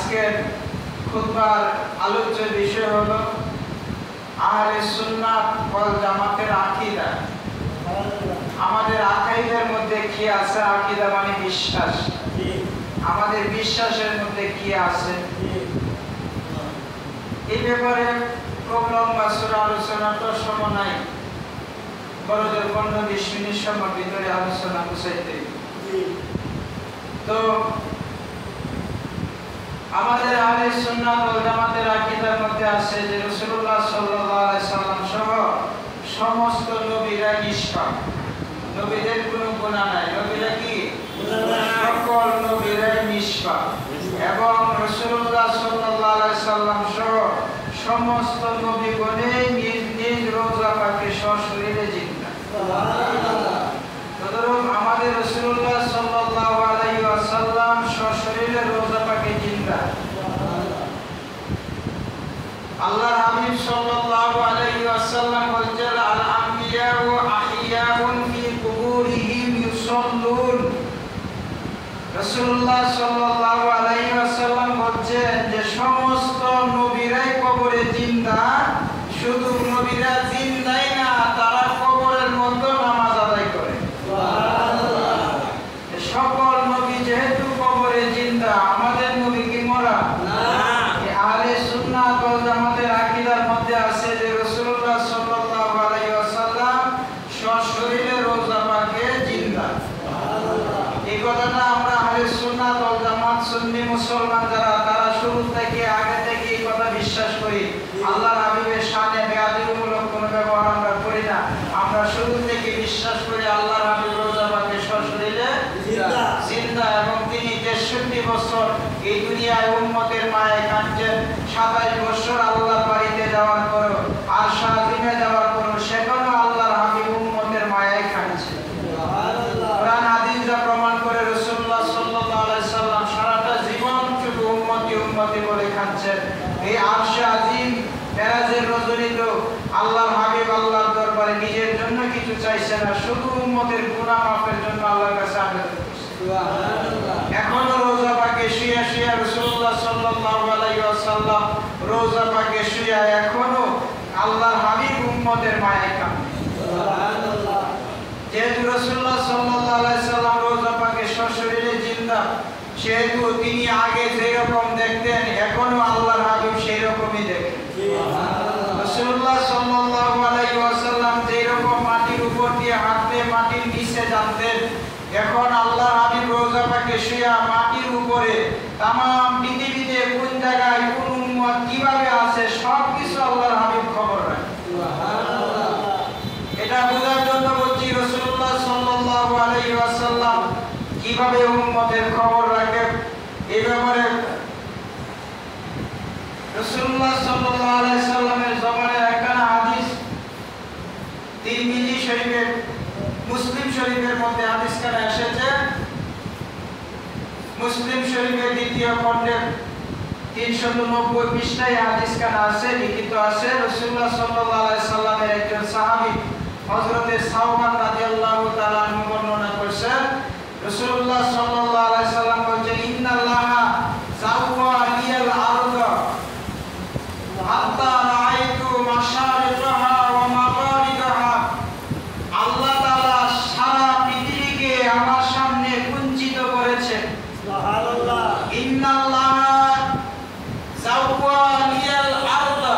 আজকের খুতবার আলোচ্য বিষয় হলো আহলে সুন্নাত ওয়াল জামাতের আকীদা। আমাদের আকীদার মধ্যে কি আছে? আকীদা মানে বিশ্বাস। আমাদের বিশ্বাসের মধ্যে কি আছে এই ব্যাপারে প্রবলেম বা আলোচনা তো সময় নাই, বড় জোর 15-20 মিনিট সময় ভিতরে আলোচনা বুঝাইতে। তো আমাদের আহলে সুন্নাত ওয়াল জামাতের আকীদার মধ্যে আছে যে রাসূলুল্লাহ সাল্লাল্লাহু আলাইহি সাল্লাম সহ সমস্ত নবীরা নিষ্পাপ, নবীদের কোনো গুনাহ নাই। নবীরা কি? সকল নবীরাই নিষ্পাপ এবং রাসূলুল্লাহ সাল্লাল্লাহু আলাইহি সাল্লাম সহ সমস্ত নবীগণই নিজ নিজ রওজা পাকে সশরীরে জিন্দা। সুবহানাল্লাহ। তদ্রূপ আমাদের রাসূলুল্লাহ সাল্লাল্লাহু আলাইহি ওয়াসাল্লাম সশরীরে রওজা পাকে জিন্দা। আল্লাহর হাবিব সাল্লাল্লাহু আলাইহি ওয়াসাল্লাম বলেছেন, আল আম্বিয়াউ আহিয়াউন ফি কুবুরিহিম ইউসাল্লুন। রাসূলুল্লাহ সাল্লাল্লাহু আলাইহি ওয়াসাল্লাম বলেছেন যে সমস্ত নবীরাই কবরে জিন্দা, শুধু নবীরা জিন্দাই না, তারা কবরের মধ্যে নামাজ আদায় করে। সুবহানাল্লাহ। সকল নবী যেহেতু কবরে জিন্দা, আমাদের নবী কি মরা? না। আহলে সুন্নাত ওয়াল জামাতের আকীদার মধ্যে আছে যে রাসূলুল্লাহ সাল্লাল্লাহু আলাইহি ওয়াসাল্লাম সশরীরে রওজা পাকে জিন্দা। সুবহানাল্লাহ। এই কথাটা আমরা আহলে সুন্নাত ওয়াল জামাত সুন্নি মুসলমান যারা, তারা শুরু থেকে আগে থেকে এই কথা বিশ্বাস করি। আল্লাহর হাবিবের শানে বেয়াদবিমূলক কোনো ব্যবহার আমরা করি না। আমরা শুরু থেকে বিশ্বাস করি আল্লাহর হাবিব রওজা পাকে সশরীরে জিন্দা এবং তিনি 63 বছর এই দুনিয়ায় উম্মতের মায়ে কাঁদছেন। 27 বছর আল্লাহর বাড়িতে যাওয়ার পর আর শাহজিমে যাওয়ার পর সেখানেও আল্লাহর হাবিব উম্মতের মায়ায় কাঁদছেন। সুবহানাল্লাহ। কোরআন হাদিস যা প্রমাণ করে রাসূলুল্লাহ সাল্লাল্লাহু আলাইহি সাল্লাম সারাটা জীবন শুধু উম্মতি উম্মতি বলে কাঁদছেন। এই আরশে আজিম মেরাজের রজনীতে আল্লাহর হাবিব আল্লাহর দরবারে নিজের জন্য কিছু চাইছেন না, শুধু উম্মতের গুনাহ মাফের জন্য আল্লাহর কাছে আবেদন করছেন। সুবহানাল্লাহ। এখনো রওজা পাকে শুয়ে শুয়ে রাসূলুল্লাহ সাল্লাল্লাহু আলাইহি ওয়াসাল্লাম রওজা পাকে শুয়ে এখনো আল্লাহর হাবিব উম্মতের মায়ায় কাঁদেন। সুবহানাল্লাহ। যেহেতু রাসূলুল্লাহ সাল্লাল্লাহু আলাইহি সাল্লাম রওজা পাকে সশরীরে জিন্দা, সেহেতু তিনি আগে যেরকম দেখতেন এখনো আল্লাহর হাবিব সেই রকমই দেখেন। সুবহানাল্লাহ। রাসূলুল্লাহ সাল্লাল্লাহু আলাইহি ওয়াসাল্লাম যেরকম মাটির উপর দিয়ে হাঁটতে মাটির নিচে জানতেন, এখন আল্লাহর হাবিব রওজা পাকে শুয়ে মাটির উপরে तमाम পৃথিবীতে কোন জায়গায় কোন উম্মত কিভাবে আছে সবকিছু আল্লাহর হাবিব খবর রাখেন। সুবহানাল্লাহ। এটা বোঝার জন্য বলছি রাসূলুল্লাহ সাল্লাল্লাহু আলাইহি ওয়াসাল্লাম কিভাবে উম্মতের খবর রাখেন এই ব্যাপারে রাসূলুল্লাহ সাল্লাল্লাহু আলাইহি সাল্লামের জবানে একটা হাদিস তিরমিজি শরীফের মুসলিম শরীফের মধ্যে হাদিস কানা এসেছে। মুসলিম শরীফের দ্বিতীয় খণ্ডের 390 পৃষ্ঠায় হাদিস কানা আছে, লিখিত আছে। রাসূলুল্লাহ সাল্লাল্লাহু আলাইহি সাল্লামের একজন সাহাবী হযরতে সাওবান রাদিয়াল্লাহু তাআলা আনহু বর্ণনা করেছেন, রাসূলুল্লাহ সাল্লাল্লাহু আলাইহি সাল্লাম বলেন, ইন্নাল্লাহা সাওয়া লিয়াল আরদা হাত্তা রাআইতু মাশারিকাহা ওয়া মাগারিবাহা। আল্লাহ তাআলা সারা পৃথিবীকে আমার সামনে কুঞ্চিত করেছেন। সুবহানাল্লাহ। ইন্নাল্লাহা সাওয়া লিয়াল আরদা,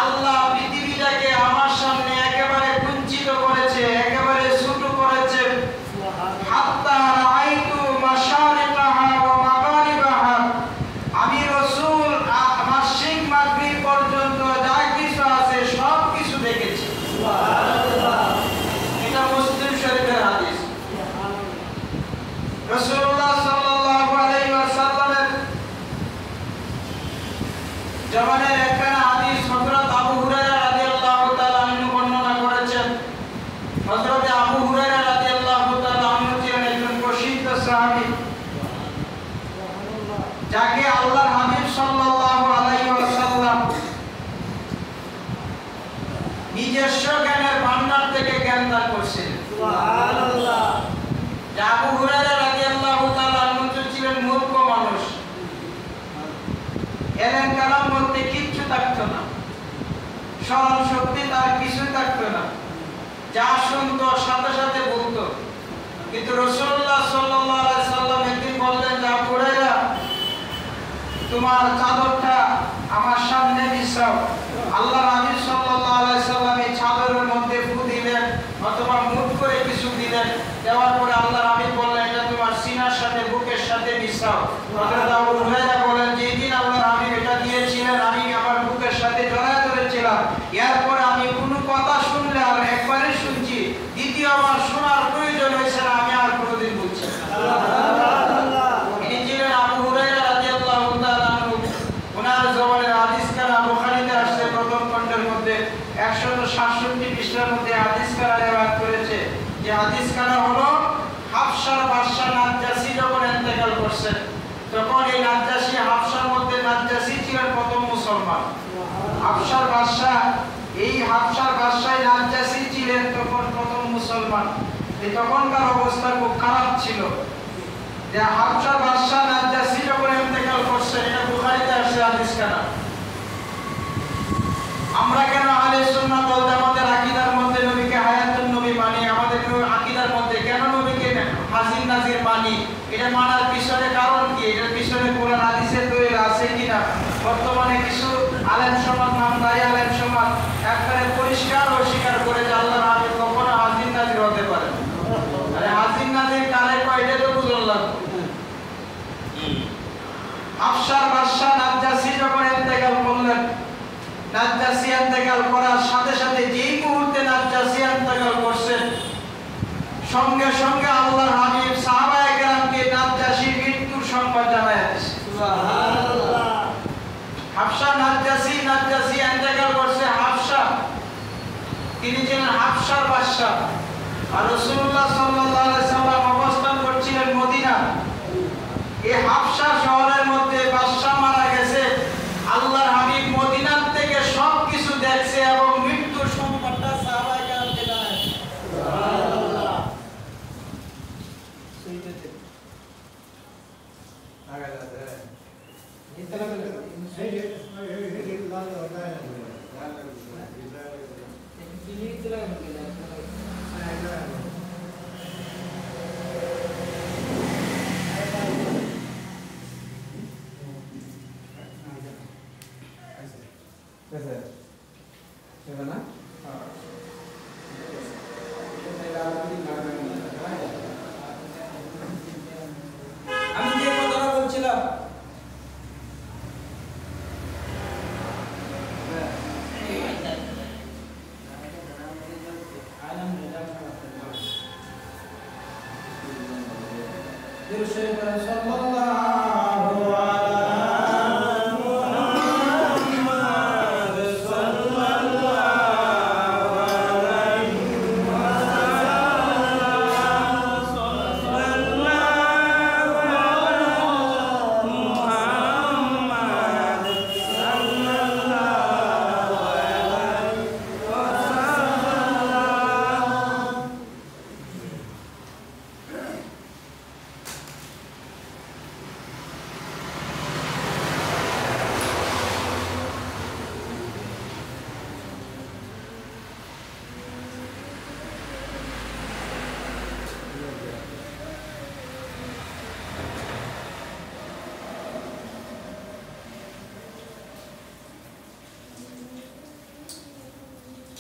আল্লাহ পৃথিবীটাকে আমার সামনে একেবারে কুঞ্চিত করেছে, একেবারে ছোট করেছে। সুবহানাল্লাহ। হাত্তা রাআইতু মাশারিকাহা ওয়া মাগারিবাহা, আমি রাসূল মাশরিক মাগরিব পর্যন্ত যা কিছু আছে সব কিছু দেখেছি। সুবহানাল্লাহ। এটা মুসলিম শরীফের হাদিস। রাসূলুল্লাহ সাল্লাল্লাহু আলাইহি ওয়াসাল্লামের জবানের একটা হাদিস হযরত আবু হুরায়রা রাদিয়াল্লাহু তাআলা আনহু বর্ণনা করেছেন। হযরত আবু হুরায়রা রাদিয়াল্লাহু তাআলা আনহু ছিলেন একজন প্রসিদ্ধ সাহাবী, যাকে আল্লাহর হাবিব সাল্লাল্লাহু আলাইহি ওয়াসাল্লাম নিজস্ব জ্ঞানের ভান্ডার থেকে জ্ঞান দান করেছেন। সুবহানাল্লাহ। আবু হুরায়রা রাদিয়াল্লাহু তাআলা আনহু ছিলেন মূর্খ মানুষ, এলেন কালাম বলতে কিচ্ছু থাকতো না, স্মরণ শক্তি তার কিছু থাকতো না, যা শুনতো সাথে সাথে বলতো। কিন্তু রাসূলুল্লাহ সাল্লাল্লাহু আলাইহি সাল্লাম একদিন বললেন, যা হুরায়রা তোমার চাদরটা আমার সামনে বিছাও। আল্লাহ নবী সাল্লাল্লাহু আলাইহি সাল্লাম এই চাদরের মধ্যে ফু দিলেন অথবা মুখ করে কিছু দিলেন, দেওয়ার পরে আল্লাহ নবী বললেন, এটা তোমার সিনার সাথে বুকের সাথে বিছাও। হযরত আবু হুরায়রা বলেন, যেই দিন আল্লাহ নবী এটা দিয়েছিলেন আমি আমার বুকের সাথে জড়ায় ধরেছিলাম, এরপর আমি কোনো কথা শুনলে আর একবারই শুনছি, দ্বিতীয়বার শোনার প্রয়োজন হয়েছে না, আমি আর কোনোদিন বলছি না। ইনি ছিলেন আবু হুরায়রা রাদিয়াল্লাহু তাআলা আনহু। ওনার জবানের হাদিস কারা বুখারীতে আসছে প্রথম খণ্ডের মধ্যে 167 পৃষ্ঠার মধ্যে হাদিস কারা রিওয়ায়াত করেছে। যে হাদিস কারা হলো হাফসার বাদশা নাজ্জাসী যখন ইন্তেকাল করছেন, তখন এই নাজ্জাসী হাফসার মধ্যে নাজ্জাসী ছিলেন প্রথম মুসলমান। হাফসার বাদশা, এই হাফসার বাদশায় নাজ্জাসী ছিলেন তখন প্রথম মুসলমান। এই তখনকার অবস্থা খুব খারাপ ছিল। যে হাফসার বাদশা নাজ্জাসী যখন ইন্তেকাল করছেন, এটা বুখারীতে আসছে হাদিস কারা। আমরা কেন আহলে সুন্নাত ওয়াল জামাতের আকীদার মধ্যে নবীকে হায়াতুন নবী মানি, আমাদের আকীদার মধ্যে কেন নবীকে হাজির নাজির মানি? এটা মানার পিছনে কারণ কি? এটার পিছনে কোরআন হাদিসের দলিল আছে কিনা? বর্তমানে কিছু আলেম সমাজ, নামধারী আলেম সমাজ একবারে পরিষ্কার অস্বীকার করে যে আল্লাহর হাবিব কখনো হাজির নাজির হতে পারে না। আরে হাজির নাজির কারে কয় এটা তো বুঝলাম। হাফসার বাদশা নাজ্জাসী যখন ইন্তেকাল করলেন, নাজ্জাসী ইন্তেকাল করার সাথে সাথে যেই মুহূর্তে নাজ্জাসী ইন্তেকাল করছেন, সঙ্গে সঙ্গে আল্লাহর হাবিব সাহাবায়ে কেরামকে নাজ্জাসীর মৃত্যুর সংবাদ জানায় দিয়েছে। সুবহানাল্লাহ। হাফসা নাজ্জাসী ইন্তেকাল করছে। হাফসা তিনি ছিলেন হাফসার বাদশা, আর রাসূলুল্লাহ সাল্লাল্লাহু আলাইহি সাল্লাম অবস্থান করছিলেন মদিনা। এই হাফসা শহরের মধ্যে বাদশা মারা গেছে, আল্লাহর হাবিব মদিনার থেকে সবকিছু দেখছে এবং মৃত্যুর সংবাদটা সাহাবায়ে কেরামকে জানায়। সুবহানাল্লাহ। সুইতেতে আগা যাচ্ছে ইতলা এই লাল होता है ये इतला कैसे है ना? हाँ আমি যে কথাটা বলছিলাম,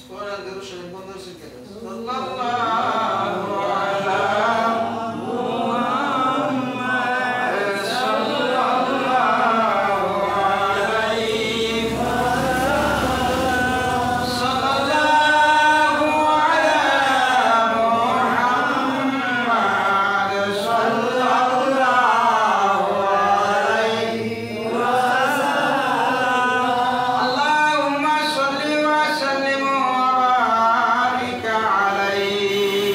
Ora Deus chama quando se quer. Sallallahu alaihi Allahumma salli wa sallim wa barik alayhi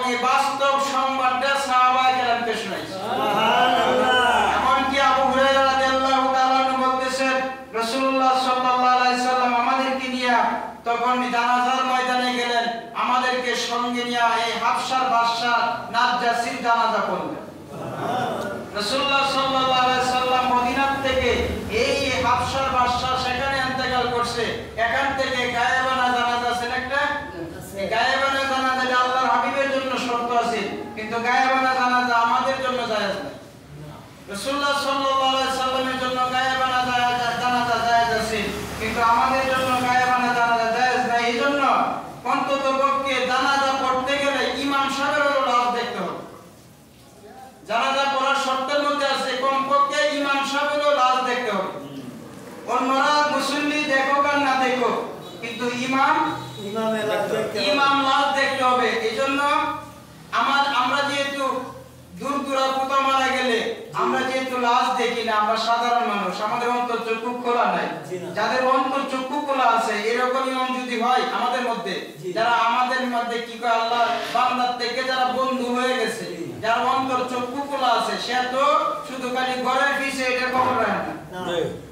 এই বাস্তব সংবাদটা সাহাবায়ে কেরামকে শোনাইছে। এমনকি আবু হুরায়রা রাদিয়াল্লাহু তাআলা বলতেছেন রাসূলুল্লাহ সাল্লাল্লাহু আলাইহি সাল্লাম আমাদেরকে নিয়ে তখন জানাজার ময়দানে গেলেন, আমাদেরকে সঙ্গে নিয়ে এই হাবশার বাদশা নাজ্জাসীর জানাজা পড়লেন। রাসূলুল্লাহ সাল্লাল্লাহু আলাইহি সাল্লাম মদিনা থেকে এই হাবশার বাদশা সেখানে ইন্তেকাল করছে, এখান থেকে গায়েবানা জানাজা আছে একটা, এই গায়েবানা জানাজা আল্লাহর হাবিবের জন্য শর্ত আছে, কিন্তু গায়েবানা জানাজা আমাদের জন্য জায়েজ না। রাসূলুল্লাহ সাল্লাল্লাহু আলাইহি সাল্লামের জন্য গায়েবানা জানাজা জায়েজ আছে, কিন্তু আমাদের জন্য গায়েবানা জানাজা জায়েজ না। এইজন্য অন্ততপক্ষে জানাজা পড়তে গেলে ইমাম সাহেবেরও লাশ দেখতে হবে। জানাজা পড়ার শর্তের মধ্যে আছে কমপক্ষে ইমাম সাহেবেরও লাশ দেখতে হবে। অন্যরা মুসল্লি দেখো আর না দেখো, কিন্তু ইমাম লাশ দেখতে হবে। এইজন্য আমরা যেহেতু দূর কোথাও মারা গেলে আমরা যেহেতু লাশ দেখি না, আমরা সাধারণ মানুষ, আমাদের অন্তর চক্ষু খোলা নাই। যাদের অন্তর চক্ষু খোলা আছে এরকম ইমাম যদি হয় আমাদের মধ্যে, যারা আমাদের মধ্যে কি কয় আল্লাহ বান্দার থেকে যারা বন্ধু হয়ে গেছে, যার অন্তর চক্ষু খোলা আছে, সে তো শুধু খালি ঘরের পিছে এটা খবর রাখে না।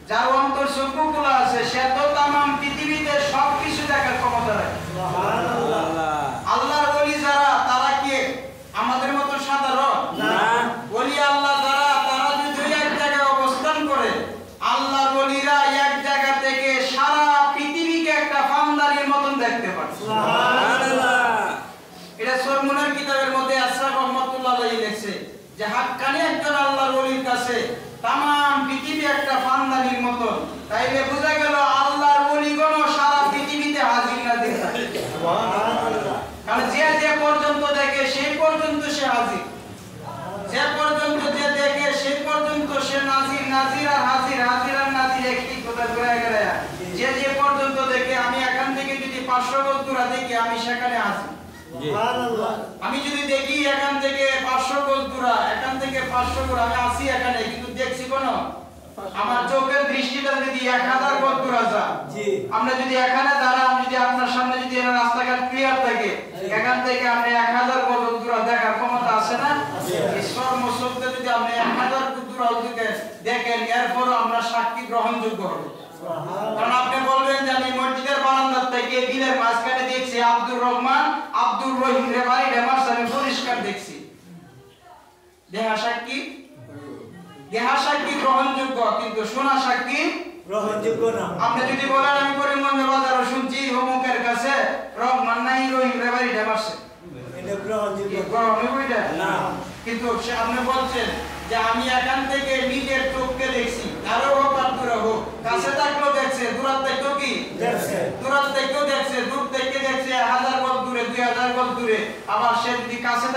যার অন্তর চক্ষু খোলা আছে সে তো তামাম পৃথিবীতে সবকিছু দেখার ক্ষমতা রাখে। আল্লাহর ওলি যারা, তারা কি আমাদের মতো সাধারণ না? ওলি আল্লাহ যারা, তারা যদি এক জায়গায় অবস্থান করে, আল্লাহর ওলিরা এক জায়গা থেকে সারা পৃথিবীকে একটা ফান্দারির মতন দেখতে পারে। সুবহানাল্লাহ। এটা সরমুনের কিতাবের মধ্যে আশরাফ রহমাতুল্লাহ আলাইহি লিখছে যে হাক্কানি একজন আল্লাহর ওলির কাছে তামাম পৃথিবী একটা ফান্দারির মতন। তাইলে বোঝা গেল আল্লাহর ওলিগণ সারা পৃথিবীতে হাজির নাজির থাকে। সুবহানাল্লাহ। কারণ যে পর্যন্ত দেখে সেই পর্যন্ত সে হাজির, যে পর্যন্ত যে দেখে সেই পর্যন্ত সে নাজির, নাজির আর হাজির, হাজির আর নাজির একই কথা ঘুরে ঘুরে। যে পর্যন্ত দেখে, আমি এখান থেকে যদি 500 গজ দূরে দেখি আমি সেখানে হাজির। সুবহানাল্লাহ। আমি যদি দেখি এখান থেকে 500 গজ দূরে, এখান থেকে 500 গজ আমি আসি এখানে, কিন্তু দেখছি কোন আমার চোখের দৃষ্টিটা যদি 1000 গজ দূরে যায়, আমরা যদি এখানে দাঁড়ান, যদি আপনার সামনে যদি রাস্তাঘাট ক্লিয়ার থাকে, এখান থেকে আপনি 1000 গজ দূরে দেখার ক্ষমতা আছে না? ঈশ্বর মুসলতে যদি আপনি 1000 গজ দূরে দেখেন, এরপর আমরা সাক্ষী গ্রহণযোগ্য হবে। কারণ আপনি বলবেন যে আমি মসজিদের বারান্দা থেকে দিনের মাঝখানে দেখছি আব্দুর রহমান আব্দুর রহিম রে বাড়িটা মারছে, আমি পরিষ্কার দেখছি। দেহা সাক্ষী গ্রহণযোগ্য, কিন্তু শোনা সাক্ষী গ্রহণযোগ্য না। আপনি যদি বলেন আমি করিমগঞ্জ বাজারে শুনছি অমুকের কাছে রহমান নাই রহিম রে বাড়িটা মারছে, এটা গ্রহণযোগ্য না। কিন্তু আপনি বলছেন যে আমি এখান থেকে নিজের চোখকে দেখছি, আরো হোক আর দূরে হোক, কাছে থাকলেও দেখছে, দূর থেকেও কি দেখছে, দূর থেকেও দেখছে, দূর থেকে দেখছে 1000 গজ দূরে, 2000 গজ দূরে। আবার সে যদি কাছে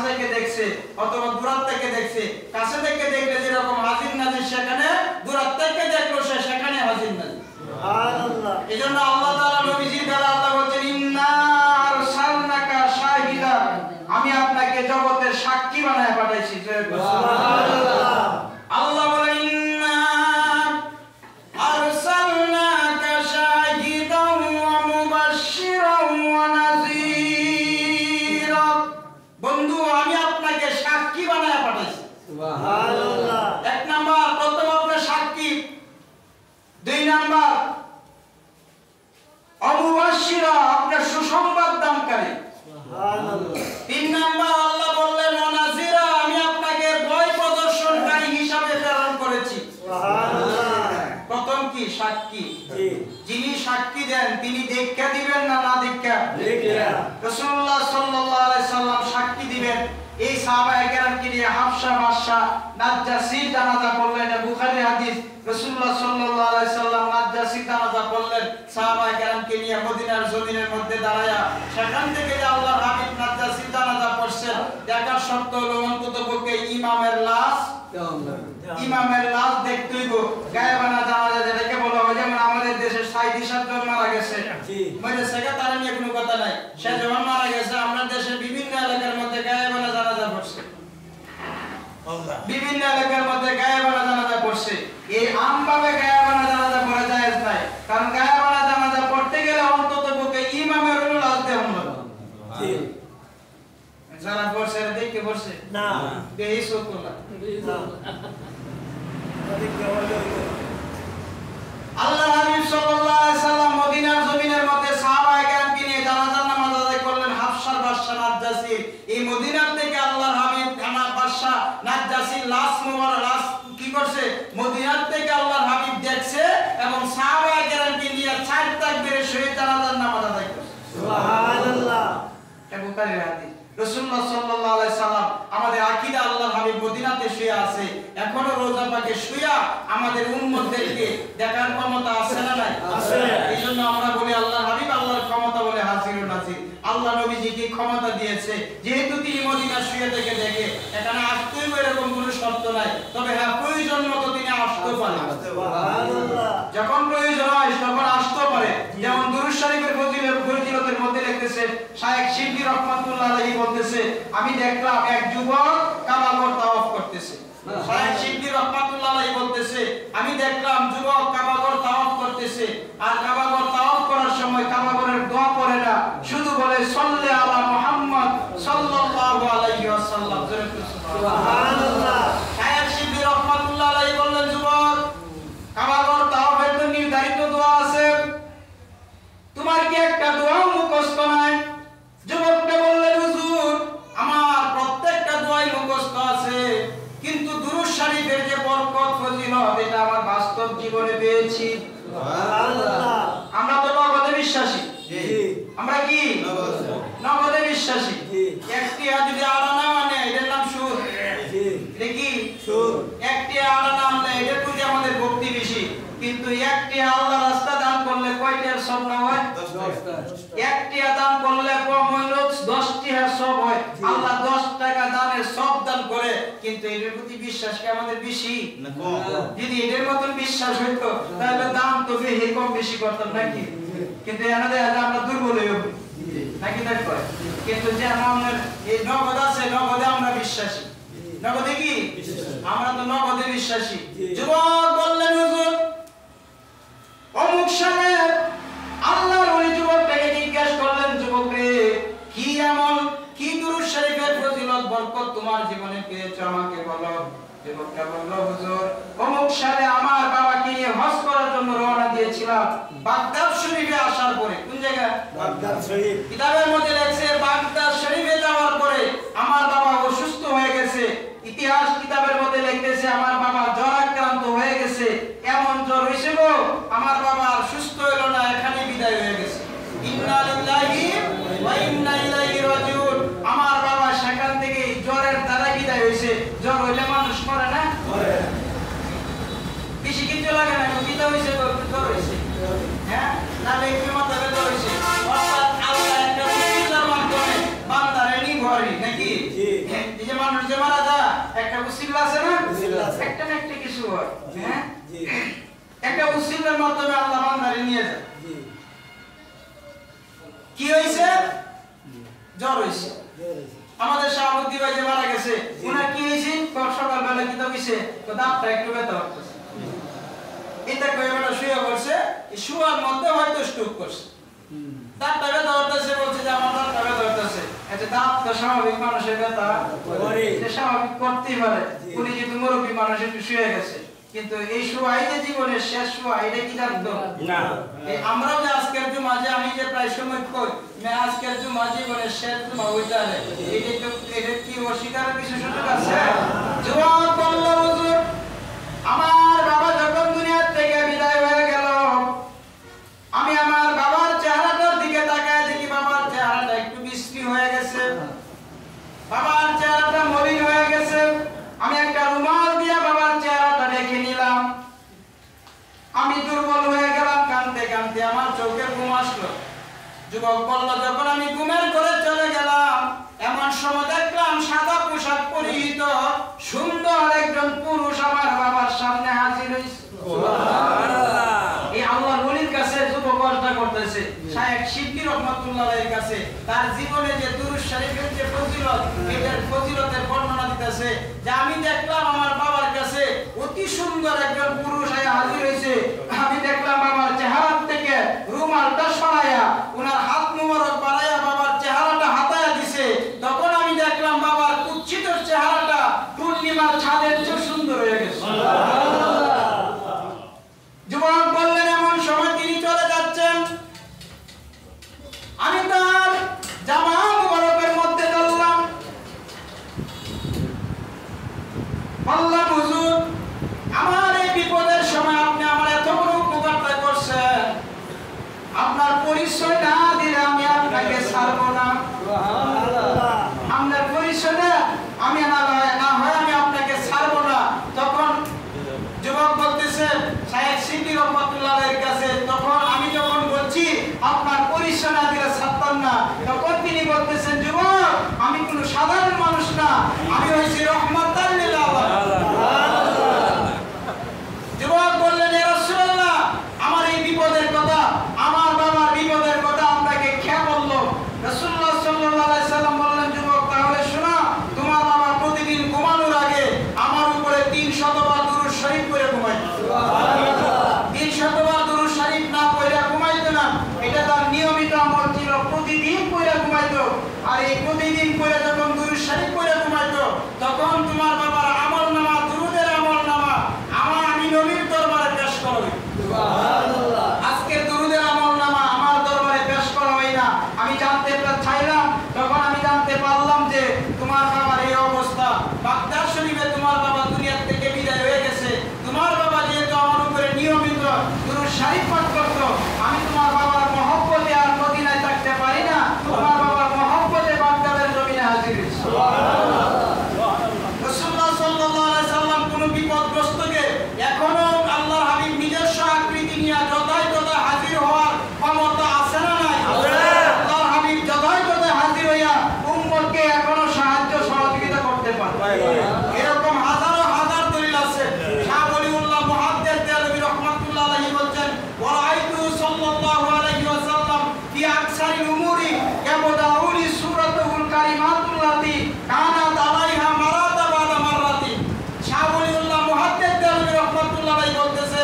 থেকে দেখছে, অথবা দূর থেকে দেখছে, কাছে থেকে দেখলে যেরকম হাজির নাজির সেখানে, দূর থেকে দেখলো সে সেখানে হাজির নাজির। সুবহানাল্লাহ। এজন্য আল্লাহ তাআলা নবীজির দ্বারা আল্লাহ বলেন ইন্না আরসালনাকা শাহিদা, আমি আপনাকে জগতের সাক্ষী বানায় পাঠাইছি। সুবহানাল্লাহ। আল্লাহ বলেন ইন্না আরসালনাকা শাহিদান ওয়া মুবাশশিরান ওয়া নাযীরা, বন্ধু আমি আপনাকে সাক্ষী বানায় পাঠাইছি। সুবহানাল্লাহ। এক নাম্বার, প্রথম আপনার সাক্ষী, 2 নাম্বার অমুবাশশিরা, আপনার সুসংবাদ দানকারী। সুবহানাল্লাহ। 3 নাম্বার আল্লাহ বললেন ওয়ানাজিরা, আমি আপনাকে ভয় প্রদর্শনকারী হিসাবে প্রেরণ করেছি। সুবহানাল্লাহ। প্রথম কি সাক্ষী, যিনি সাক্ষী দেন তিনি দেখা দিবেন না না দেখা? রাসূলুল্লাহ সাল্লাল্লাহু আলাইহি সাল্লাম সাক্ষী দিবেন। এই সাহাবায়ে কেরামকে নিয়ে হাবশা বাদশা নাজ্জাসী জানাজা পড়লেন, বুখারী হাদিস। রাসূলুল্লাহ সাল্লাল্লাহু আলাইহি সাল্লাম নাজ্জাসী জানাজা পড়লেন সাহাবায়ে কেরামকে নিয়ে মদিনার জমিনের মধ্যে দাঁড়ায়া। সেখান থেকে যে আল্লাহর হাবিব নাজ্জাসী জানাজা পড়ছেন, দেখার শর্ত হলো অন্ততপক্ষে ইমামের লাশ দেখতে হইব। গায়েবানা জানাজা যেটাকে বলা হয়, যেমন আমাদের দেশে 37 জন মারা গেছে, মানে সেটা তারা নিয়ে কোনো কথা নাই, সে যখন মারা গেছে আমরা দেশের বিভিন্ন এলাকার মধ্যে গায়েবানা জানাজা পড়ছে, বিভিন্ন এলাকার মধ্যে গায়েবানা জানাজা পড়ছে। এই আমভাবে গায়েবানা জানাজা পড়া জায়েজ নাই, কারণ গায়েবানা জানাজা পড়তে গেলে অন্ততপক্ষে ইমামের লাশ দেওয়া হবে। যারা পড়ছে দেখতে পড়ছে না বেহি সকুলা আল্লাহ হাবিব সাল্লাল্লাহু আলাইহি সাল্লাম মদিনার জমিনের মধ্যে সাহাবায়ে কেরামকে নিয়ে জানাজার নামাজ আদায় করলেন। হাফসার বাদশা নাজ্জাসী, এই মদিনার থেকে আল্লাহর হাবিব আমার বাদশা নাজ্জাসীর লাশ মোবারক লাশ কি করছে মদিনার থেকে আল্লাহর হাবিব দেখছে এবং সাহাবায়ে কেরামকে নিয়ে 4 তাকবীরের সহিত জানাজার নামাজ আদায় করছে। সুবহানাল্লাহ। এটা বুখারীর হাদিস। রাসূলুল্লাহ সাল্লাল্লাহু আলাইহি সাল্লাম আমাদের আকীদা আল্লাহর হাবিব মদিনাতে শুয়ে আছে, এখনো রোজা পাকে শুয়া আমাদের উম্মতদেরকে দেখার ক্ষমতা আছে না নাই? আছে। এইজন্য আমরা বলি আল্লাহর হাবিব আল্লাহর ক্ষমতা বলে হাজির ও নাজির। আল্লাহ নবীজিকে ক্ষমতা দিয়েছে, যেহেতু তিনি মদিনা শুয়ে থেকে দেখে এখানে আসতেই এরকম কোনো শর্ত নাই, তবে হ্যাঁ প্রয়োজন মতো তিনি আসতে পারেন। সুবহানাল্লাহ। যখন প্রয়োজন হয় তখন আসতে পারে। যেমন দুরূদ শরীফের ফজিলতের মধ্যে লিখতেছে শায়েখ শিবলি রাহমাতুল্লাহ আলাইহি বলতেছে, আমি দেখলাম এক যুবক কাবাঘর তাওয়াফ করতেছে। শায়েখ শিবলি রাহমাতুল্লাহ আলাইহি বলতেছে, আমি দেখলাম যুবক কাবাঘর তাওয়াফ করতেছে, আর কাবাঘর তাওয়াফ করার সময় কাবাঘরের দোয়া পড়ে না, শুধু বলে সাল্লি আলা মুহাম্মদ সাল্লাল্লাহু আলাইহি ওয়াসাল্লাম। সুবহানাল্লাহ। শায়েখ শিবলি রাহমাতুল্লাহ আলাইহি বললেন, যুবক কাবাঘর তাওয়াফের তো নির্ধারিত দোয়া আছে, তোমার কি একটা দোয়া মুখস্থ নাই? যুবকটা বললেন, হুজুর আমার প্রত্যেকটা দোয়াই মুখস্থ আছে, কিন্তু দুরূদ শরীফের যে বরকত ফজিলত এটা আমার বাস্তব জীবনে পেয়েছি। সুবহানাল্লাহ। আমরা তো নগদে বিশ্বাসী। জি। আমরা কি নগদে বিশ্বাসী? জি। একটি যদি আলাদা মানে এটার নাম সুদ। জি। এটা কি সুদ। একটি আলাদা মানে এটার প্রতি আমাদের ভক্তি বেশি, কিন্তু একটি আল্লাহ রাস্তা দান করলে কয়টার সব না হয়? 10টা। একটি দান করলে কম হইলো 10টি সব হয়। আল্লাহ 10 টাকা দানের সব দান করে, কিন্তু এর প্রতি বিশ্বাস কি আমাদের বেশি না কম? যদি এর মতন বিশ্বাস হইতো তাহলে দান তো বেশি কম বেশি করতাম নাকি? কিন্তু এনাদের আমরা দুর্বল হয়ে পড়ি নাকি তাই কয়? কিন্তু যে আমাদের এই নগদ আছে, নগদে আমরা বিশ্বাসী। নগদে কি আমরা তো নগদে বিশ্বাসী। যুবক বললেন, হুজুর অমুক সালের আল্লাহর ওই যুবকটাকে জিজ্ঞাসা করলেন, যুবক রে কি আমল কি দুরূদ শরীফের ফজিলত বরকত তোমার জীবনে পেয়েছো আমাকে বলো। যুবকটা বলল, হুজুর অমুক সালে আমার বাবাকে নিয়ে হজ করার জন্য রওনা দিয়েছিলাম, বাগদাদ শরীফে আসার পরে। কোন জায়গা? বাগদাদ শরীফ। কিতাবের মধ্যে লেখছে বাগদাদ শরীফে যাওয়ার পরে আমার বাবা অসুস্থ হয়ে গেছে। ইতিহাস কিতাবের মধ্যে লিখতেছে আমার বাবা জ্বর আক্রান্ত হয়ে গেছে, এমন জ্বর হইছিল আমার বাবা আর সুস্থ হলো না, এখানে বিদায় হয়ে গেছে। ইন্না লিল্লাহি ওয়া ইন্না ইলাইহি রাজিউন। আমার বাবা সেখান থেকে জ্বরের দ্বারা বিদায় হইছে। জ্বর হইলে মানুষ মরে না? বেশি কিছু লাগে না, বিদায় হইছে জ্বর হইছে। হ্যাঁ না একটু মাথা ব্যথা হইছে, অর্থাৎ আল্লাহ একটা মুসিবতের মাধ্যমে বান্দারে নিভরি নাকি? এই যে মানুষ যে মারা যায় একটা মুসিবত আছে না? একটা না একটা কিছু হয়। হ্যাঁ একটা মুসিবতের মাধ্যমে আল্লাহ বান্দারে নিয়ে যায়। কি হইছে? জ্বর হইছে। আমাদের শাহাবুদ্দি ভাই যে মারা গেছে, উনার কি হইছে? সকালবেলা কি তো হইছে? তো দাঁতটা একটু ব্যথা করতেছে। এটা কই বেটা শুয়ে পড়ছে, এই শুয়ার মধ্যে হয়তো স্ট্রোক করছে। দাঁতটা ব্যথা করতেছে, বলছে যে আমার দাঁতটা ব্যথা করতেছে। আচ্ছা দাঁত তো স্বাভাবিক মানুষের ব্যথা করে, এটা স্বাভাবিক করতেই পারে। উনি যেহেতু মুরব্বী মানুষ একটু শুয়ে গেছে, কিন্তু এই শুয়াই যে জীবনের শেষ শুয়া এটা কি জানতো না? আমরাও যে আজকের জুমা যে আমি যে প্রায় সময় কই আজকের জুমা জীবনের শেষ জুমা হইতে পারে, এটা কি অস্বীকারের কিছু সুযোগ আছে? জবাব বলল, হুজুর আমার বাবা যখন দুনিয়া থেকে বিদায় হয়ে গেল, আমি আমার বাবার চেহারাটার দিকে তাকায় দেখি বাবার চেহারাটা একটু বিশ্রী হয়ে গেছে, বাবার চেহারাটা মলিন হয়ে গেছে। আমি একটা রুমাল দিয়ে বাবার চেহারাটা রেখে নিলাম। আমি দুর্বল হয়ে গেলাম, কাঁদতে কাঁদতে আমার চোখে ঘুম আসলো। যুবক বলল, যখন আমি ঘুমের ঘরে চলে গেলাম, এমন সময় দেখলাম সাদা পোশাক পরিহিত সুন্দর একজন পুরুষ আমার বাবার সামনে হাজির হয়েছে। এই আল্লাহর ওলির কাছে যুবক কষ্ট করতেছে, শায়েখ শিবলি রাহমাতুল্লাহ আলাইহির কাছে তার জীবনে যে দুরূদ শরীফের যে ফজিলত, এটার ফজিলতের বর্ণনা দিতেছে যে আমি দেখলাম আমার বাবার কাছে অতি সুন্দর একজন পুরুষ হাজির হয়েছে। আমি দেখলাম বাবার চেহারা থেকে রুমালটা সরাইয়া ওনার হাত মোবারক বাড়াইয়া বাবার চেহারাটা হাতায়া দিছে। তখন আমি দেখলাম পূর্ণিমার চাঁদের চেয়ে সুন্দর হয়ে গেছে। যুবক বললেন এমন সময় তিনি চলে যাচ্ছেন, আমি তার জামা মুবারকের মধ্যে ধরলাম, বললাম হুজুর আমার এই বিপদের সময় আপনি আমার এত বড় উপকারটা করছেন, আপনার পরিচয় না দিলে আমি আপনাকে ছাড়বো না। আপনার পরিচয় আমি না হয় আমি আপনাকে ছাড়বো না। তখন যুবক বলতেছে শায়েখ সিদ্দিক রহমাতুল্লাহর কাছে, তখন আমি যখন বলছি আপনার পরিচয় না দিলে ছাড়তাম না, তখন তিনি বলতেছেন যুবক আমি কোনো সাধারণ মানুষ না, আমি হইছি রহমাতাল লিল আলামিন। যুবক বললেন ইয়া রাসূলুল্লাহ আমার এই বিপদের কথা, আমার বাবার বিপদের কথা আপনাকে কে বললো? রাসূলুল্লাহ সাল্লাল্লাহু আলাইহি সাল্লাম বললেন যুবক তাহলে শোনো, তোমার বাবা প্রতিদিন ঘুমানোর আগে আমার উপরে 300 বার দুরূদ শরীফ পড়ে ঘুমাইতো। সুবহানাল্লাহ। 300 বার দুরূদ শরীফ না পড়ে ঘুমাইতো না, এটা তার নিয়মিত আমল ছিল, প্রতিদিন পড়ে ঘুমাইতো। আর এই প্রতিদিন পড়ে যখন দুরূদ শরীফ পড়ে ঘুমাইতো তখন তোমার বাবার আমলনামা, দুরূদের আমলনামা আমি নবীর দরবারে পেশ করবে। সুবহানাল্লাহ। আজকে দুরূদের আমলনামা আমার দরবারে পেশ করা হয় না। আমি জানতে চাইলাম, তখন আমি জানতে পারলাম যে তোমার বাবার এই অবস্থা, বাগদাদ শরীফে তোমার বাবা দুনিয়া থেকে বিদায় হয়ে গেছে। তোমার বাবা যেহেতু আমার উপরে নিয়মিত দুরূদ শরীফ পাঠ করত, আমি তোমার বাবার মহব্বতে আর মদিনায় থাকতে পারি না, তোমার বাবার মহব্বতে বাগদাদের জমিনে হাজির হয়েছি। সুবহানাল্লাহ। রাসূলুল্লাহ সাল্লাল্লাহু আলাইহি সাল্লাম কোন বিপদগ্রস্তকে এখনো আল্লাহর হাবিব নিজস্ব আকৃতি নিয়ে যথায় তথায় হাজির হওয়ার ক্ষমতা আছে না নাই? আল্লাহর হাবিব যথায় তথায় হাজির হইয়া উম্মতকে এখনো সাহায্য সহযোগিতা করতে পারে। এরকম হাজারো হাজার দলিল আছে। শাহ ওলিউল্লাহ মুহাদ্দিস দেওয়ানবী রাহমাতুল্লাহ আলাইহি বলেন ওয়ারাইতু সাল্লাল্লাহু আলাইহি ওয়াসাল্লাম ফি আকসারিল উমুরি ইয়াবদাউলি সূরাতুল কারিমাতুল্লাতি কানাত আলাইহা মারাতা বাদা মারাতি। শাহ ওলিউল্লাহ মুহাদ্দিস দেওয়ানবী রাহমাতুল্লাহ আলাইহি বলতেছে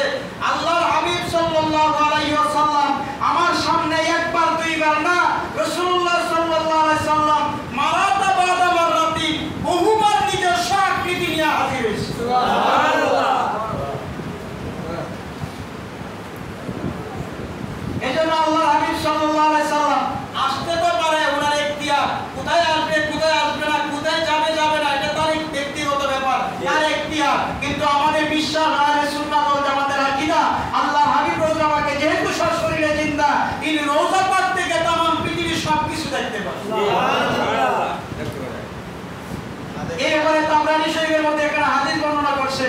আল্লাহর হাবিব সাল্লাল্লাহু আলাইহি ওয়াসাল্লাম আমার সামনে একবার দুইবার না, রাসূলুল্লাহ সাল্লাল্লাহু আলাইহি সাল্লাম মারাতা বাদা মারাতি বহুবার নিজস্ব আকৃতি নিয়ে হাজির হয়েছে। সুবহানাল্লাহ। এজন্য আল্লাহর হাবিব সাল্লাল্লাহু আলাইহি সাল্লাম আসতে তো পারে, ওনার ইখতিয়ার, কোথায় আসবে না, কোথায় যাবে না, এটা তার ব্যক্তিগত ব্যাপার, তার ইখতিয়ার। কিন্তু আমাদের বিশ্বাস আহলে সুন্নাত ওয়াল জামাতের আকীদা আল্লাহর হাবিব রওজা পাকে যেহেতু সশরীরে জিন্দা, তিনি রওজা পাক থেকে तमाम পৃথিবীর সবকিছু দেখতে পান। সুবহানাল্লাহ। এরপরে তাবরানী শরীফের মধ্যে একটা হাদিস বর্ণনা করছে,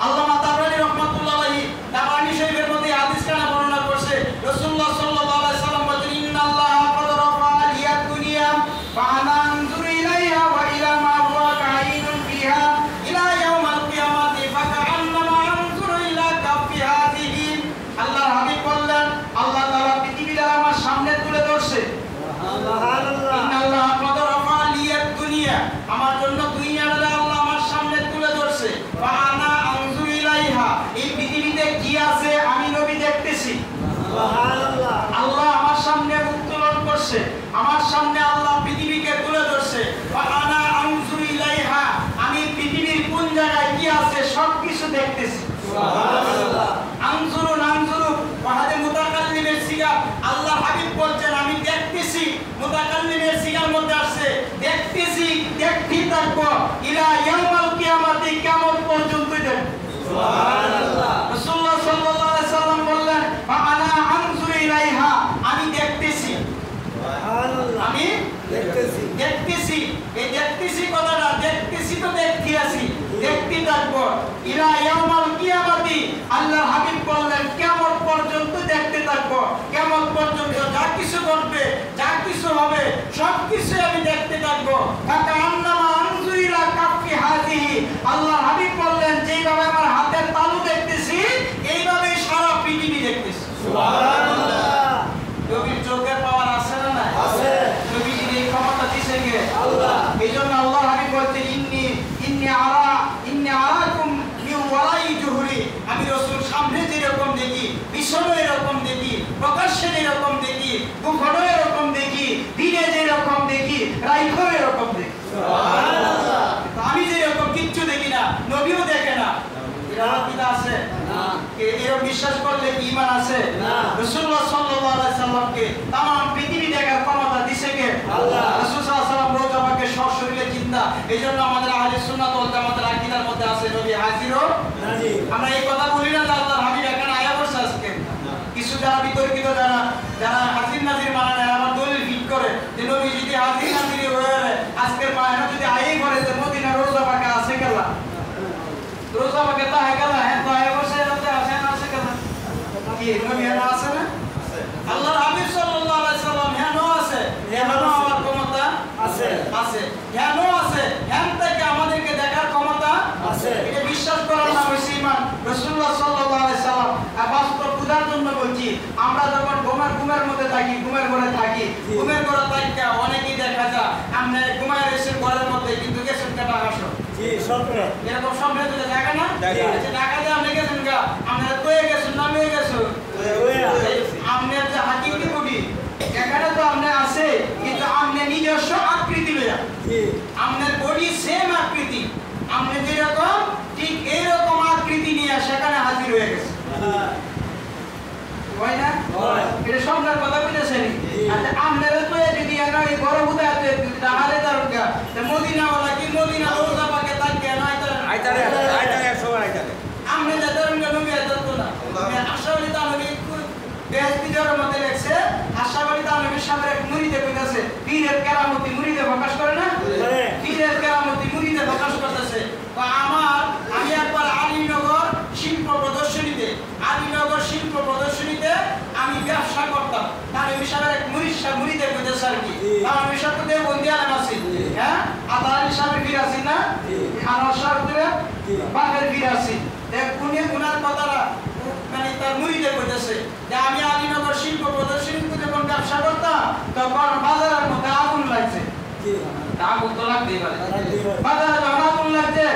আল্লামা তাবরানী রাহমাতুল্লাহ আলাইহি তাবরানী শরীফের মধ্যে হাদিস কানা বর্ণনা করছে। রাসূলুল্লাহ সাল্লাল্লাহু আলাইহি সাল্লাম বলেন ইন্নাল্লাহা ক্বাদ রাফা লিয়াদ দুনিয়া ফাআনা আনজুরু ইলাইহা ওয়া ইলা মা হুয়া কাইনুন ফিহা ইলা ইয়াউমিল কিয়ামাতি ফাকান্নামা আনজুরু ইলা কাফি হাযিহি। আল্লাহর হাবিব বললেন আল্লাহ তাআলা পৃথিবীটা আমার সামনে তুলে ধরছে। সুবহানাল্লাহ। ইন্নাল্লাহা ক্বাদ রাফা লিয়াদ দুনিয়া, আমার জন্য দুনিয়াটা আল্লাহ আমার সামনে তুলে ধরছে। ফাআনা আনজুরু ইলাইহা, এই পৃথিবীতে কি আছে আমি নবী দেখতেছি। সুবহানাল্লাহ। আল্লাহ আমার সামনে উত্তোলন করছে, আমার সামনে আল্লাহ পৃথিবীকে তুলে ধরছে। ফাআনা আনজুরু ইলাইহা, আমি পৃথিবীর কোন জায়গায় কি আছে সবকিছু দেখতেছি। সুবহানাল্লাহ। আনজুরু ওয়াহাদে মুতাকাল্লিমের সিগা, আল্লাহ হাবিব বলছেন আমি দেখতেছি, মুতাকাল্লিমের সিগার মধ্যে আসছে দেখতেছি, দেখতেই থাকবো ইলা ইয়াউমিল কিয়ামাতি, কিয়ামত পর্যন্ত দেখব। সুবহানাল্লাহ। রাসূলুল্লাহ সাল্লাল্লাহু আলাইহি সাল্লাম বললেন ফাআনা আনজুরু ইলাইহা, আমি দেখতেছি। সুবহানাল্লাহ। আমি দেখতেছি। এই দেখতেছি কথাটা, দেখতেছি তো দেখতে আছি, দেখতে থাকবো ইলা ইয়াউমিল কিয়ামাতি, আল্লাহর হাবিব বললেন কিয়ামত পর্যন্ত দেখতে থাকবো। কিয়ামত পর্যন্ত যা কিছু ঘটবে, যা কিছু হবে সবকিছু আমি দেখতে থাকবো। ফাকান্নামা আনজুরু ইলা কাফি হাযিহি, আল্লাহর হাবিব বললেন যেইভাবে আমার হাতের তালু দেখতেছি এইভাবে সারা পৃথিবী দেখতেছি। সুবহানাল্লাহ। নবীর চোখের পাওয়ার আছে না নাই? আছে। নবী এই ক্ষমতা দিয়েছেন কে? আল্লাহ। এইজন্য আল্লাহর হাবিব বলতেন ইন্নী আরাকুম মিন ওয়ারাই জুহরি, আমি রাসূল সামনে যেরকম দেখি, পিছনে এরকম দেখি, প্রকাশ্যে যেরকম দেখি, গোপনে এরকম দেখি, দিনে যেরকম দেখি, রাইখে এরকম আছে? রাসূলুল্লাহ সাল্লাল্লাহু আলাইহি সাল্লামকে तमाम পৃথিবী দেখার ক্ষমতা দিয়েছে কে? আল্লাহ। রাসূল সাল্লাল্লাহু আলাইহি সাল্লাম রোজ আমাকে সশরীরে জিন্দা। এইজন্য আমাদের আহলে সুন্নাত ওয়াল জামাতের আকীদার মধ্যে আছে নবী হাজির ও নাজির। আমরা এই কথা বলি না যে আল্লাহর হাবিব এখানে আয়া বসে আজকে। কিছু যারা বিতর্কিত যারা হাজির নাজির মানে না, আমার দলিল ফিট করে যে নবী যদি হাজির নাজির হয়ে আজকের মায়না যদি আয়েই করে যে মদিনা রোজা পাকে আছে কেলা, রোজা পাকে তা হয় কেলা, হ্যাঁ তো আয়া বসে এলাতে আছে না আছে কেলা, কি নবী হ্যাঁ আছে না? আল্লাহর হাবিব সাল্লাল্লাহু আলাইহি সাল্লাম হ্যাঁ আছে, হ্যাঁ আমার ক্ষমতা আছে, হ্যাঁ আছে, হ্যাঁ থেকে আমাদেরকে দেখার ক্ষমতা আছে। এটা বিশ্বাস করার নাম হচ্ছে ঈমান। রাসূলুল্লাহ সাল্লাল্লাহু আলাইহি সাল্লাম বাস্তব বুঝার জন্য বলছি, আমরা যখন ঘুমের মধ্যে থাকি, ঘুমের ঘরে থাকি, ঘুমের ঘরে থাকি অনেকেই দেখা যায় আমরা ঘুমায় এসে ঘরের মধ্যে কিন্তু গেছেন কাটা আসো জি স্বপ্নে, এরকম স্বপ্নে যদি দেখা না দেখা যায় আপনি গেছেন গা, আপনারা কয়ে গেছেন না মেয়ে গেছো আপনার যে হাকিমটি বডি এখানে তো আপনি আছে, কিন্তু আপনি নিজস্ব আকৃতি লইয়া আপনার বডি সেম আকৃতি, আপনি যেরকম ঠিক এইরকম আকৃতি নিয়ে সেখানে হাজির হয়ে গেছে। হয় না? এটা স্বপ্নের কথা বলেছেন। আচ্ছা আপনারা তো যদি এই গর্ভবতী আছে তাহলে তার মদিনাওয়ালা কি মদিনা রোজা পাকে থাকে না আইতারে আপনি যাদের নবী আইতাতো না আশাবাদী তানবী বেহেশতের মধ্যে লেখছে, আশাবাদী তানবীর সামনে এক মুরিদে কইতাছে পীরের কেরামতি মুরিদে প্রকাশ করে না, পীরের কেরামতি মুরিদে প্রকাশ করতেছে। আমি একবার আলীনগর শিল্প প্রদর্শনীতে আমি ব্যবসা করতাম, তার হিসাবে এক মুরিদে কইতেছে আর কি, তার হিসাবে তো বন্দি আলেম আছে, হ্যাঁ আতার হিসাবে বীর আছে না, খানার সাথে বাপের বীর আছে, কোনে গুনার কথাটা মানে তার মুরিদে কইতেছে যে আমি আলীনগর শিল্প প্রদর্শনীতে যখন ব্যবসা করতাম তখন বাজারের মধ্যে আগুন লাগছে, আগুন তো লাগতেই পারে, বাজারে যখন আগুন লাগছে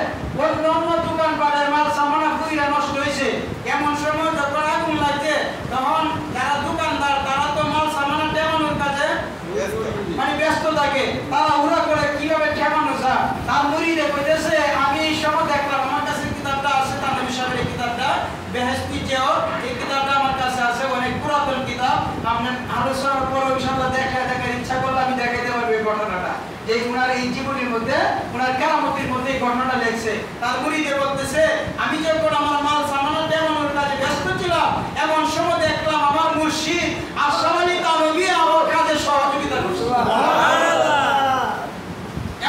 অন্য দোকানপাটের মাল সামানা পুড়িয়ে নষ্ট হয়েছে, এমন সময় যখন আগুন লাগছে তখন যারা দোকানদার তারা তো মাল সামানা টেমানোর কাছে মানে ব্যস্ত থাকে, তারা উড়া করে কিভাবে ঠেকানো যায়। তার মুরিদে কইতেছে আমি এই সময় দেখলাম, আমার কাছে কিতাবটা আছে, তার হিসাবে কিতাবটা বেহেশতি যেও এই কিতাবটা আমার কাছে আছে, অনেক পুরাতন কিতাব, আপনার আলোচনার পর ইনশাআল্লাহ দেখার ইচ্ছা করলে আমি দেখাইতে পারবো এই ঘটনাটা, যে উনার এই জীবনের মধ্যে উনার কেরামতির মধ্যে এই ঘটনাটা লেখছে। তার মুরিদে বলতেছে আমি যখন আমার মাল সামানা টেমানোর কাজে ব্যস্ত ছিলাম এমন সময় দেখলাম আমার মুর্শিদ আশরাফ তানভী আমার কাজে সহযোগিতা করছে।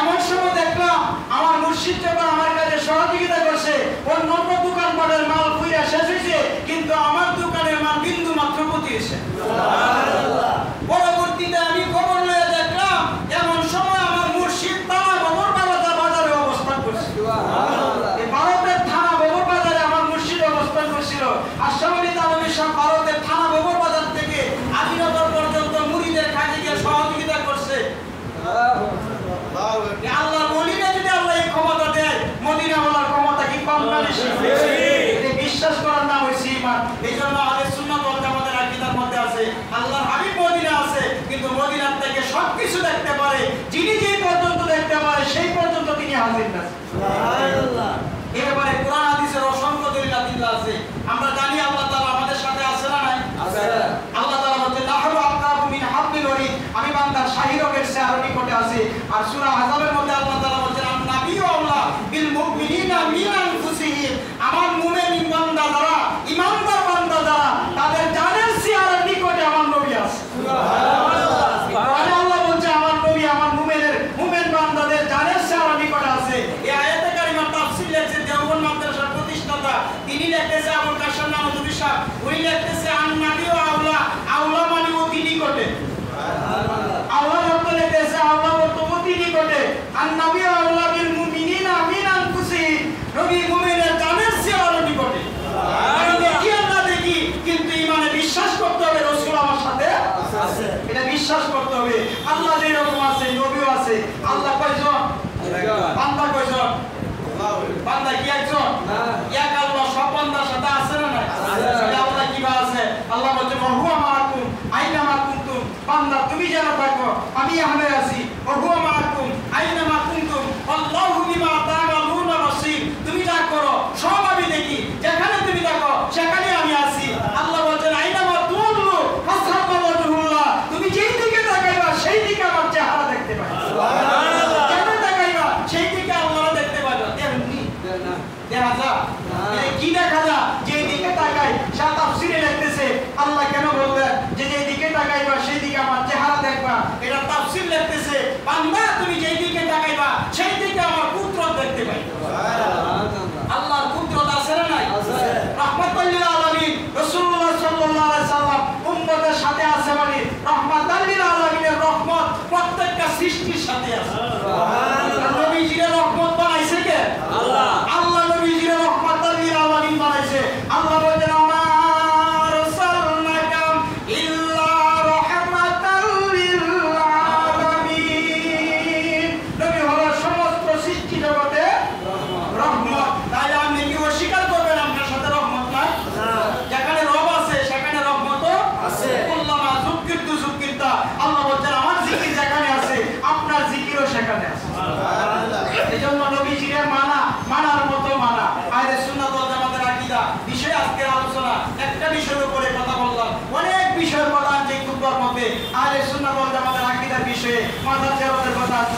এমন সময় দেখলাম আমার মুর্শিদ যখন আমার কাজে সহযোগিতা করছে, অন্য দোকানপাটের মাল পুড়িয়া শেষ হয়েছে কিন্তু আমার দোকানের মাল বিন্দু মাত্র ক্ষতি হয়েছে। পরবর্তীতে আমি খবর লয়ে দেখলাম এমন সময় আমার মুর্শিদ থানা বাবর বাজারে অবস্থান করছিল, ভারতের থানা বাবর বাজারে আমার মুর্শিদ অবস্থান করছিল। আশরাফ তানভী সাহেব ভারতের থানা বাবর বাজার থেকে আদিনগর পর্যন্ত মুরিদের কাজে গিয়ে সহযোগিতা করছে। আল্লাহর ওলিরা যদি আল্লাহ এই ক্ষমতা দেয়, মদিনাওয়ালার ক্ষমতা কি কম না বেশি? এটা বিশ্বাস করার নাম হইছে ঈমান। এইজন্য আহলে সুন্নাত ওয়াল জামাতের আকীদার মধ্যে আছে আল্লাহর হাবিব মদিনা আছে, কিন্তু মদিনার থেকে সবকিছু দেখতে পারে, যিনি যেই পর্যন্ত দেখতে পারে সেই পর্যন্ত তিনি হাজির না। সুবহানাল্লাহ। এই ব্যাপারে কোরআন হাদিসের অসংখ্য দলিল আছে। আমরা জানি আল্লাহ তাআলা আমাদের সাথে আছে না নাই? আছে। আল্লাহ তাআলা বলেন নাহরু আকরাবু মিন হাবলিল ওয়ারিদ, আমি বান্দার শাহিরকের চেয়ে আরো নিকটে আছি। আর সূরা আহজাবের মধ্যে আল্লাহ তাআলা বলেন আন-নাবিয়্যু আওলা বিল মুমিনিনা মিন আনফুসিহিম, আমার মুমিন বান্দা যারা ঈমানদার বান্দা যারা তাদের জানের চেয়ে আরো নিকটে আমার নবী আছে। সুবহানাল্লাহ। সুবহানাল্লাহ। আল্লাহ বলছে আমার নবী আমার মুমিন বান্দাদের জানের চেয়ে আরো নিকটে আছে। এই আয়াতে কারিমা তাফসীর লেখছে দেওবন্দ মাদ্রাসার প্রতিষ্ঠাতা, তিনি লিখতেছে আবুল কাশেম নানতুবি সাহেব, উনি লিখতেছে আন-নাবিয়্যু আওলা, আওলা মানে অতি নিকটে। সুবহানাল্লাহ। আওলা অর্থ লিখতেছে আওলা অর্থ অতি নিকটে। আন-নাবিয়্যু আওলা বিল মুমিনিনা মিন আনফুসিহিম, নবী মুমিনের জানের চেয়ে আরো নিকটে। সুবহানাল্লাহ। দেখি আমরা দেখি, কিন্তু ঈমানে বিশ্বাস করতে হবে রাসূল আমার সাথে আছে, এটা বিশ্বাস করতে হবে। আল্লাহ যেরকম আছে নবীও আছে। আল্লাহ কয়জন? বান্দা কয়জন? বান্দা কি একজন? এক আল্লাহ সব বান্দার সাথে আছে না নাই? আল্লাহ কিবা আছে? আল্লাহ বলছে হুয়া মাআকুম আইনা মা কুনতুম, বান্দা তুমি যেন থাকো আমি এখানে আছি। হুয়া মাআকুম আইনা মা কুনতুম আল্লাহু বিমা তা'মালুনা বাসীর, তুমি যা করো সব আমি দেখি, যেখানে তুমি থাকো সেখানে আমি আছি। আল্লাহ বলছেন আইনা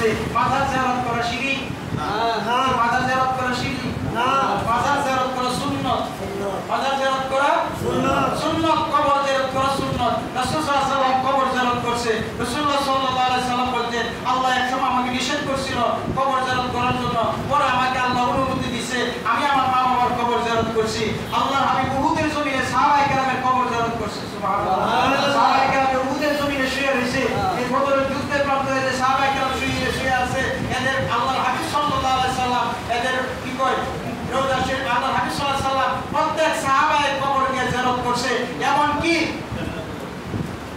আছে মাজার জিয়ারত করা শিরক? না। মাজার জিয়ারত করা শিরক? না। মাজার জিয়ারত করা সুন্নাত। মাজার জিয়ারত করা সুন্নাত। সুন্নাত, কবর জিয়ারত করা সুন্নাত। রাসূল সাল্লাল্লাহু আলাইহি ওয়াসাল্লাম কবর জিয়ারত করছে। রাসূলুল্লাহ সাল্লাল্লাহু আলাইহি ওয়াসাল্লাম বলতেন, আল্লাহ একসময় আমাকে নিষেধ করেছিল কবর জিয়ারত করার জন্য, পরে আমাকে আল্লাহ অনুমতি দিয়েছে, আমি আমার মা বাবার কবর জিয়ারত করছি। আল্লাহ আমি উহুদের জমিনে সাহাবায়ে কেরামের কবর জিয়ারত করছি। সুবহানাল্লাহ। সাহাবায়ে কেরাম উহুদের জমিনে শুয়ে রয়েছে, এই বদরের যুদ্ধের প্রান্তরে যে সাহাবায়ে কেরাম শুয়ে আছে, এদের আল্লাহর হাবিব সাল্লাল্লাহু আলাইহি ওয়াসাল্লাম এদের কি কয় রওজা শরীফ, আল্লাহর হাবিব সাল্লাল্লাহু আলাইহি ওয়াসাল্লাম প্রত্যেক সাহাবায়ে কবর গিয়ে জিয়ারত করছে। এমন কি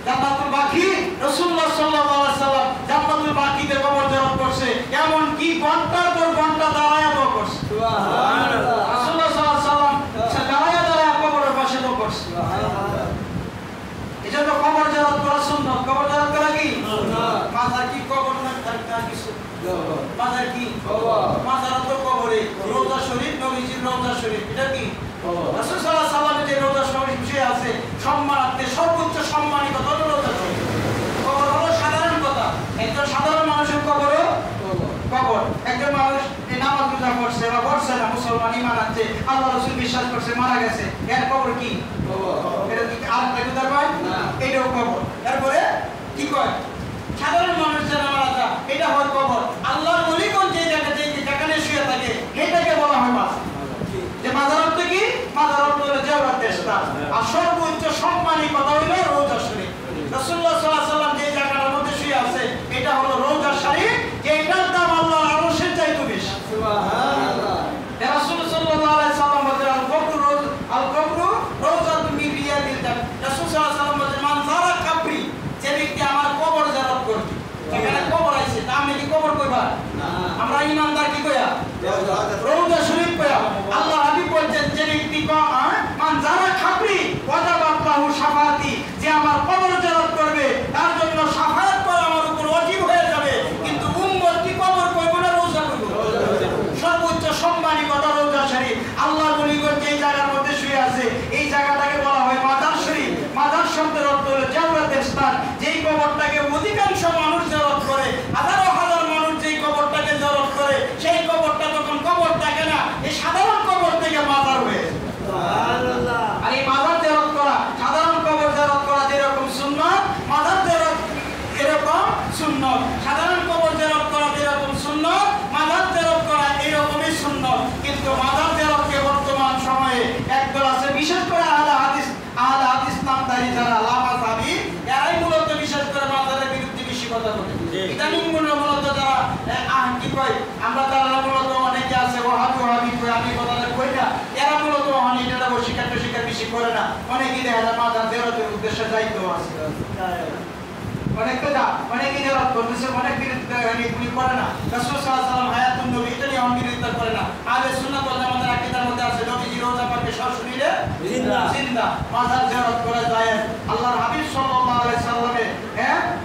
জান্নাতুল বাকি রাসূলুল্লাহ সাল্লাল্লাহু আলাইহি ওয়াসাল্লাম জান্নাতুল বাকিতে কবর জিয়ারত করছে। এমন কি ঘন্টার পর ঘন্টা দাঁড়ায়া দোয়া করছে। সুবহানাল্লাহ। রাসূলুল্লাহ সাল্লাল্লাহু আলাইহি ওয়াসাল্লাম দাঁড়ায়া কবরের পাশে দোয়া করছে। এজন্য কবর জিয়ারত করা সুন্নাত। কবর জিয়ারত করা কি সুন্নাত। মাজার কি কবর না, তার কিছু মাজার কি কবর। মাজার তো কবরে। রওজা শরীফ, নবীজির রওজা শরীফ, এটা কি কবর। রাসূল সাল্লাল্লাহু আলাইহি ওয়াসাল্লাম যে রওজা শরীফ শুয়ে আছে, সম্মানার্থে সর্বোচ্চ সম্মানিত হলো রওজা শরীফ। কবর হলো সাধারণ কথা, একজন সাধারণ মানুষের কবরও কবর। একজন মানুষ এই নামাজ রোজা করছে বা করছে না, মুসলমান ঈমান আনছে, আল্লাহ রাসূল বিশ্বাস করছে, মারা গেছে, এর কবর কি কবর। এটা কি আরেকটা কথা কয় না, এটাও কবর। তারপরে কি কয় সাধারণ মানুষ যারা মারা যায়, এটা হয় কবর। আল্লাহর ওলিগণ যে জায়গাতে যেখানে শুয়ে থাকে এটাকে বলা হয় মাজার। যে মাজার অর্থ কি? মাজার অর্থ হলো জিয়ারতের স্থান। আর সর্বোচ্চ সম্মানী কথা হলো রওজা শরীফ। রাসূলুল্লাহ সাল্লাল্লাহু আলাইহি ওয়াসাল্লাম যে জায়গাটার মধ্যে শুয়ে আছে এটা হলো রওজা শরীফ, যেটার দাম আল্লাহর আরশের চাইতে বেশি। সুবহানাল্লাহ। রাসূল সাল্লাল্লাহু আলাইহি ওয়াসাল্লাম বলেন আল কবরু রওজাতুন মিন রিয়াদিল জান্নাহ। রাসূল সাল্লাল্লাহু আলাইহি ওয়াসাল্লাম বলেন মান যারা কবরি, যে ব্যক্তি আমার কবর জিয়ারত করবে, যেখানে কবর আছে তা আমি কি কবর কইবা না, আমরা ঈমানদার কি কইয়া রওজা শরীফ কইয়া। আল্লাহ হাবিব বলেন যে ব্যক্তি মান যারা কবরি ওয়াজাবাত লাহু শাফাআতি, যে আমার কবর জিয়ারত করবে তার জন্য শাফাআত করা আমার উপর ওয়াজিব হয়ে যাবে। কিন্তু উম্মত কি কবর কইব না রওজা কইব? সর্বোচ্চ সম্মানী কথা রওজা শরীফ। আল্লাহর ওলিগণ যে জায়গার মধ্যে শুয়ে আছে এই জায়গাটাকে বলা হয় মাজার শরীফ। মাজার শব্দের অর্থ হলো জিয়ারতের স্থান। যেই কবরটাকে অধিকাংশ মানুষ জিয়ারত করে, হাজার হাজার মানুষ যেই কবরটাকে জিয়ারত করে, সেই কবরটা যখন কবর থাকে না, এই সাধারণ কবর থেকে মাজার হয়ে যায়। সুবহানাল্লাহ। আর এই মাজার জিয়ারত করা, সাধারণ কবর জিয়ারত করা যেরকম সুন্নাত, মাজার জিয়ারত এরকম সুন্নাত। সাধারণ কবর জিয়ারত করা যেরকম সুন্নাত, মাজার জিয়ারত করা এরকমই সুন্নাত। কিন্তু মাজার জিয়ারতকে বর্তমান সময়ে একদল আছে, বিশেষ করে আহলে হাদিস নামধারী যারা লামা সাহাবী, এরাই মূলত বিশেষ করে মাজারের বিরুদ্ধে বেশি কথা বলে। ইদানিং মূলত যারা কি কয়, আমরা যারা মূলত অনেকে আছে ওয়াহাবি কয়, আমি কথাটা কই না, এরা মূলত অনেকটা শিক্ষা বেশি করে না। অনেকেই দেখা যায় মাজার জিয়ারতের উদ্দেশ্যে যাইতো আছে, অনেকে জিয়ারত করতেছে, অনেক বিরুদ্ধে করে না। রাসূল সাল্লাল্লাহু আলাইহি ওয়াসাল্লাম হায়াতুন নবী এটা নিয়ে বিরোধিতা করে না। আহলে সুন্নাত ওয়াল জামাতের আকীদার মধ্যে আছে নবীজি রওজা পাকে সশরীরে জিন্দা। মাজার জিয়ারত করা যায়। আল্লাহর হাবিব সাল্লাল্লাহু আলাইহি ওয়াসাল্লামের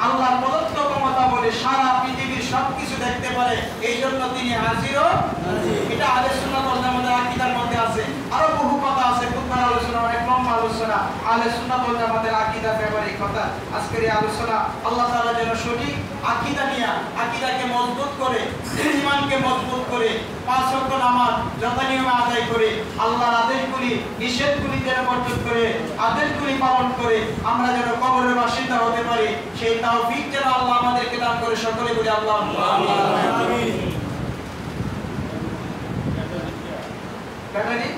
আল্লাহর প্রদত্ত ক্ষমতা বলে সারা পৃথিবীর সবকিছু দেখতে পারে, এইজন্য তিনি হাজিরও নাজির। এটা আহলে সুন্নাত ওয়াল জামাতের আকীদার মধ্যে আছে। আরো বহু কথা আছে, খুতবার আলোচনা, অনেক লম্বা আলোচনা আহলে সুন্নাত ওয়াল জামাতের আকীদার ব্যাপারে কথা। আজকের এই আলোচনা আল্লাহ তাআলা যেন সঠিক আকীদা নিয়ে আকীদাকে মজবুত করে, ঈমানকে মজবুত করে, পাঁচ ওয়াক্ত নামাজ যথানিয়মে আদায় করে, আল্লাহর আদেশগুলি নিষেধগুলি যেন বর্জন করে, আদেশগুলি পালন করে আমরা যেন কবরের বাসিন্দা হতে পারি, সেই তৌফিক যেন আল্লাহ আমাদেরকে দান করে। সকলে বলি আল্লাহুম্মা আমিন।